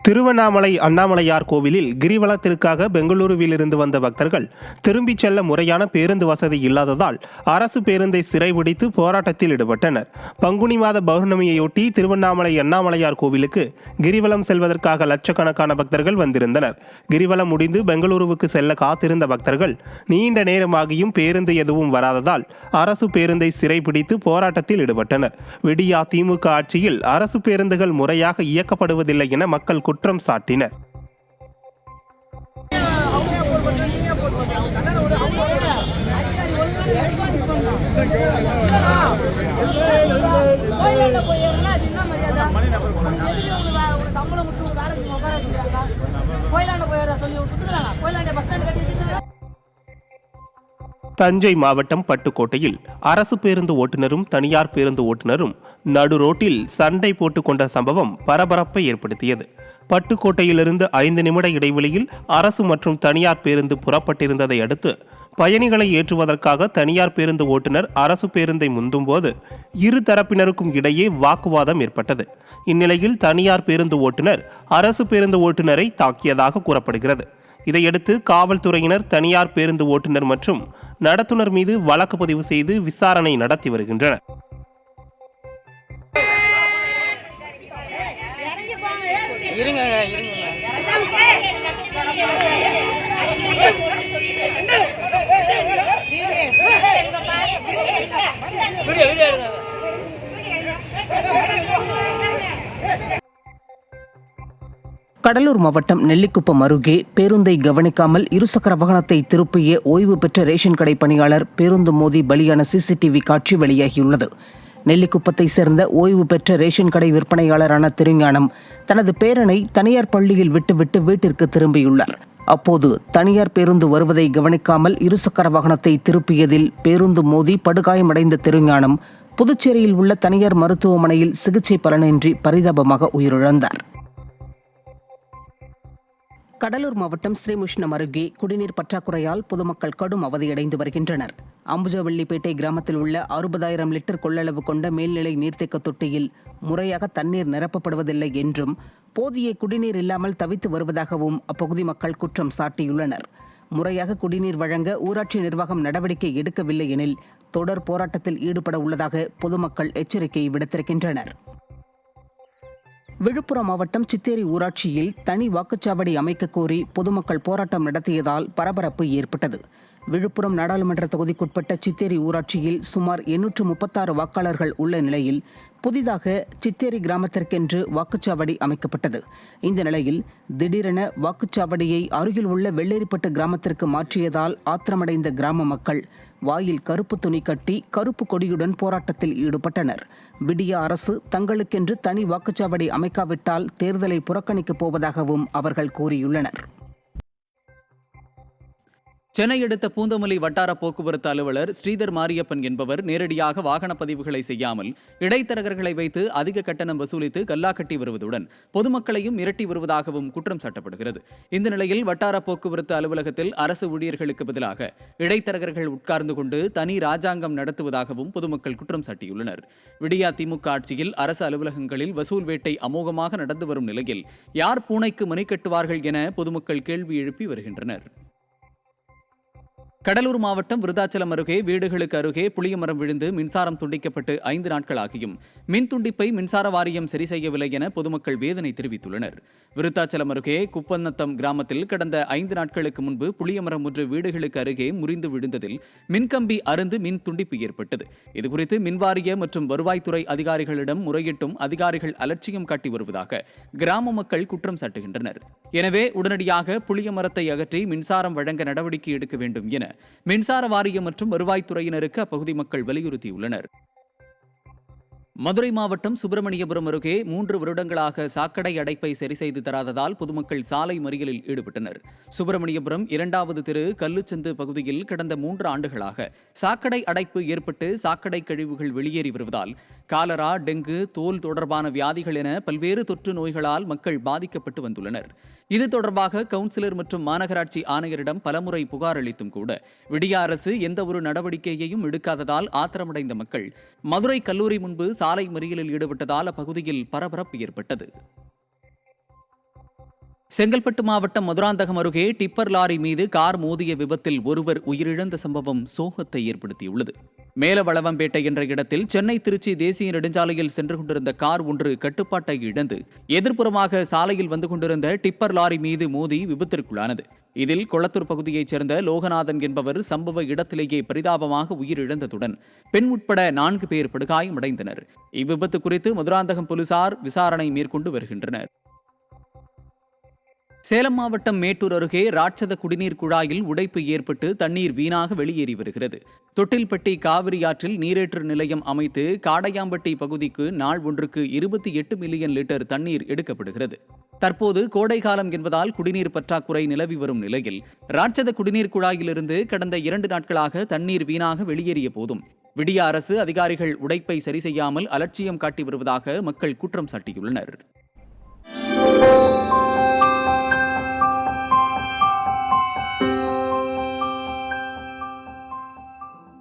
திருவண்ணாமலை அண்ணாமலையார் கோவிலில் கிரிவலத்திற்காக பெங்களூருவிலிருந்து வந்த பக்தர்கள் திரும்பிச் செல்ல முறையான பேருந்து வசதி இல்லாததால் அரசு பேருந்தை சிறைபிடித்து போராட்டத்தில் ஈடுபட்டனர். பங்குனி மாத பௌர்ணமியையொட்டி திருவண்ணாமலை அண்ணாமலையார் கோவிலுக்கு கிரிவலம் செல்வதற்காக லட்சக்கணக்கான பக்தர்கள் வந்திருந்தனர். கிரிவலம் முடிந்து பெங்களூருவுக்கு செல்ல காத்திருந்த பக்தர்கள் நீண்ட நேரமாகியும் பேருந்து எதுவும் வராததால் அரசு பேருந்தை சிறைபிடித்து போராட்டத்தில் ஈடுபட்டனர். விடியா திமுக ஆட்சியில் அரசு பேருந்துகள் முறையாக இயக்கப்படுவதில்லை என மக்கள் குற்றம் சாட்டினர். தஞ்சை மாவட்டம் பட்டுக்கோட்டையில் அரசு பேருந்து ஓட்டுநரும் தனியார் பேருந்து ஓட்டுநரும் நடு ரோட்டில் சண்டை போட்டுக் கொண்ட சம்பவம் பரபரப்பை ஏற்படுத்தியது. பட்டுக்கோட்டையிலிருந்து 5 நிமிட இடைவெளியில் அரசு மற்றும் தனியார் பேருந்து புறப்பட்டிருந்ததை அடுத்து பயணிகளை ஏற்றுவதற்காக தனியார் பேருந்து ஓட்டுநர் அரசு பேருந்தை முந்தும் போது இரு தரப்பினருக்கும் இடையே வாக்குவாதம் ஏற்பட்டது. இந்நிலையில் தனியார் பேருந்து ஓட்டுநர் அரசு பேருந்து ஓட்டுநரை தாக்கியதாக கூறப்படுகிறது. இதையடுத்து காவல்துறையினர் தனியார் பேருந்து ஓட்டுநர் மற்றும் நடத்துனர் மீது வழக்கு பதிவு செய்து விசாரணை நடத்தி வருகின்றனர். கடலூர் மாவட்டம் நெல்லிக்குப்பம் அருகே பேருந்தை கவனிக்காமல் இருசக்கர வாகனத்தை திருப்பிய ஓய்வு பெற்ற ரேஷன் கடை பணியாளர் பேருந்து மோதி பலியான சிசிடிவி காட்சி வெளியாகியுள்ளது. நெல்லிக்குப்பத்தை சேர்ந்த ஓய்வு பெற்ற ரேஷன் கடை விற்பனையாளரான திருஞானம் தனது பேரனை தனியார் பள்ளியில் விட்டுவிட்டு வீட்டிற்கு திரும்பியுள்ளார். அப்போது தனியார் பேருந்து வருவதை கவனிக்காமல் இருசக்கர வாகனத்தை திருப்பியதில் பேருந்து மோதி படுகாயமடைந்த திருஞானம் புதுச்சேரியில் உள்ள தனியார் மருத்துவமனையில் சிகிச்சை பலனின்றி பரிதாபமாக உயிரிழந்தார். கடலூர் மாவட்டம் ஸ்ரீமுஷ்ணம் அருகே குடிநீர் பற்றாக்குறையால் பொதுமக்கள் கடும் அவதியடைந்து வருகின்றனர். அம்புஜவள்ளிப்பேட்டை கிராமத்தில் உள்ள 60,000 லிட்டர் கொள்ளளவு கொண்ட மேல்நிலை நீர்த்தேக்க தொட்டியில் முறையாக தண்ணீர் நிரப்பப்படுவதில்லை என்றும் போதிய குடிநீர் இல்லாமல் தவித்து வருவதாகவும் அப்பகுதி மக்கள் குற்றம் சாட்டியுள்ளனர். முறையாக குடிநீர் வழங்க ஊராட்சி நிர்வாகம் நடவடிக்கை எடுக்கவில்லை எனில் தொடர் போராட்டத்தில் ஈடுபட உள்ளதாக பொதுமக்கள் எச்சரிக்கை விடுத்திருக்கின்றனர். விழுப்புரம் மாவட்டம் சித்தேரி ஊராட்சியில் தனி வாக்குச்சாவடி அமைக்க கோரி பொதுமக்கள் போராட்டம் நடத்தியதால் பரபரப்பு ஏற்பட்டது. விழுப்புரம் நாடாளுமன்ற தொகுதிக்குட்பட்ட சித்தேரி ஊராட்சியில் சுமார் 836 வாக்காளர்கள் உள்ள நிலையில் புதிதாக சித்தேரி கிராமத்திற்கென்று வாக்குச்சாவடி அமைக்கப்பட்டது. இந்த நிலையில் திடீரென வாக்குச்சாவடியை அருகில் உள்ள வெள்ளேரிப்பட்டு கிராமத்திற்கு மாற்றியதால் ஆத்திரமடைந்த கிராம மக்கள் வாயில் கருப்பு துணி கட்டி கருப்பு கொடியுடன் போராட்டத்தில் ஈடுபட்டனர். விடிய அரசு தங்களுக்கென்று தனி வாக்குச்சாவடி அமைக்காவிட்டால் தேர்தலை புறக்கணிக்கப் போவதாகவும் அவர்கள் கூறியுள்ளனர். சென்னை அடுத்த பூந்தமல்லி வட்டார போக்குவரத்து அலுவலர் ஸ்ரீதர் மாரியப்பன் என்பவர் நேரடியாக வாகன பதிவுகளை செய்யாமல் இடைத்தரகர்களை வைத்து அதிக கட்டணம் வசூலித்து கல்லாக்கட்டி வருவதுடன் பொதுமக்களையும் மிரட்டி வருவதாகவும் குற்றம் சாட்டப்படுகிறது. இந்த நிலையில் வட்டார போக்குவரத்து அலுவலகத்தில் அரசு ஊழியர்களுக்கு பதிலாக இடைத்தரகர்கள் உட்கார்ந்து கொண்டு தனி ராஜாங்கம் நடத்துவதாகவும் பொதுமக்கள் குற்றம் சாட்டியுள்ளனர். விடியா திமுக ஆட்சியில் அரசு அலுவலகங்களில் வசூல் வேட்டை அமோகமாக நடந்து வரும் நிலையில் யார் பூனைக்கு மணி கட்டுவார்கள் என பொதுமக்கள் கேள்வி எழுப்பி வருகின்றனர். கடலூர் மாவட்டம் விருதாச்சலம் அருகே வீடுகளுக்கு அருகே புளியமரம் விழுந்து மின்சாரம் துண்டிக்கப்பட்டு 5 நாட்கள் ஆகியும் மின் துண்டிப்பை மின்சார வாரியம் சரி செய்யவில்லை என பொதுமக்கள் வேதனை தெரிவித்துள்ளனர். விருத்தாச்சலம் அருகே குப்பநத்தம் கிராமத்தில் கடந்த 5 நாட்களுக்கு முன்பு புளியமரம் ஒன்று வீடுகளுக்கு அருகே முறிந்து விழுந்ததில் மின்கம்பி அறுந்து மின் துண்டிப்பு ஏற்பட்டது. இதுகுறித்து மின்வாரிய மற்றும் வருவாய்த்துறை அதிகாரிகளிடம் முறையிட்டும் அதிகாரிகள் அலட்சியம் காட்டி வருவதாக கிராம மக்கள் குற்றம் சாட்டுகின்றனர். எனவே உடனடியாக புளியமரத்தை அகற்றி மின்சாரம் வழங்க நடவடிக்கை எடுக்க வேண்டும் என மின்சார வாரியம் மற்றும் வருவாய்த்துறையினருக்கு அப்பகுதி மக்கள் வலியுறுத்தியுள்ளனர். மதுரை மாவட்டம் சுப்பிரமணியபுரம் அருகே 3 வருடங்களாக சாக்கடை அடைப்பை சரி செய்து தராததால் பொதுமக்கள் சாலை மறியலில் ஈடுபட்டனர். சுப்பிரமணியபுரம் 2வது தெரு கல்லுச்சந்து பகுதியில் கடந்த 3 ஆண்டுகளாக சாக்கடை அடைப்பு ஏற்பட்டு சாக்கடை கழிவுகள் வெளியேறி வருவதால் காலரா, டெங்கு, தோல் தொடர்பான வியாதிகள் என பல்வேறு தொற்று நோய்களால் மக்கள் பாதிக்கப்பட்டு வந்துள்ளனர். இது தொடர்பாக கவுன்சிலர் மற்றும் மாநகராட்சி ஆணையரிடம் பலமுறை புகார் அளித்தும் கூட விடிய அரசு எந்த ஒரு நடவடிக்கையையும் எடுக்காததால் ஆத்திரமடைந்த மக்கள் மதுரை கல்லூரி முன்பு சாலை மறியலில் ஈடுபட்டதால் அப்பகுதியில் பரபரப்பு ஏற்பட்டது. செங்கல்பட்டு மாவட்டம் மதுராந்தகம் அருகே டிப்பர் லாரி மீது கார் மோதிய விபத்தில் ஒருவர் உயிரிழந்த சம்பவம் சோகத்தை ஏற்படுத்தியுள்ளது. மேலவளவம்பேட்டை என்ற இடத்தில் சென்னை திருச்சி தேசிய நெடுஞ்சாலையில் சென்று கொண்டிருந்த கார் ஒன்று கட்டுப்பாட்டை இழந்து எதிர்ப்புறமாக சாலையில் வந்து கொண்டிருந்த டிப்பர் லாரி மீது மோதி விபத்திற்குள்ளானது. இதில் கொளத்தூர் பகுதியைச் சேர்ந்த லோகநாதன் என்பவர் சம்பவ இடத்திலேயே பரிதாபமாக உயிரிழந்ததுடன் பெண் உட்பட 4 பேர் படுகாயமடைந்தனர். இவ்விபத்து குறித்து மதுராந்தகம் போலீசார் விசாரணை மேற்கொண்டு வருகின்றனர். சேலம் மாவட்டம் மேட்டூர் அருகே ராட்சத குடிநீர் குழாயில் உடைப்பு ஏற்பட்டு தண்ணீர் வீணாக வெளியேறி வருகிறது. தொட்டில்பட்டி காவிரி ஆற்றில் நீரேற்று நிலையம் அமைத்து காடையாம்பட்டி பகுதிக்கு நாள் ஒன்றுக்கு 28 மில்லியன் லிட்டர் தண்ணீர் எடுக்கப்படுகிறது. தற்போது கோடை காலம் என்பதால் குடிநீர் பற்றாக்குறை நிலவி வரும் நிலையில் ராட்சத குடிநீர் குழாயிலிருந்து கடந்த 2 நாட்களாக தண்ணீர் வீணாக வெளியேறிய போதும் விடிய அரசு அதிகாரிகள் உடைப்பை சரி செய்யாமல் அலட்சியம் காட்டி வருவதாக மக்கள் குற்றம் சாட்டியுள்ளனர்.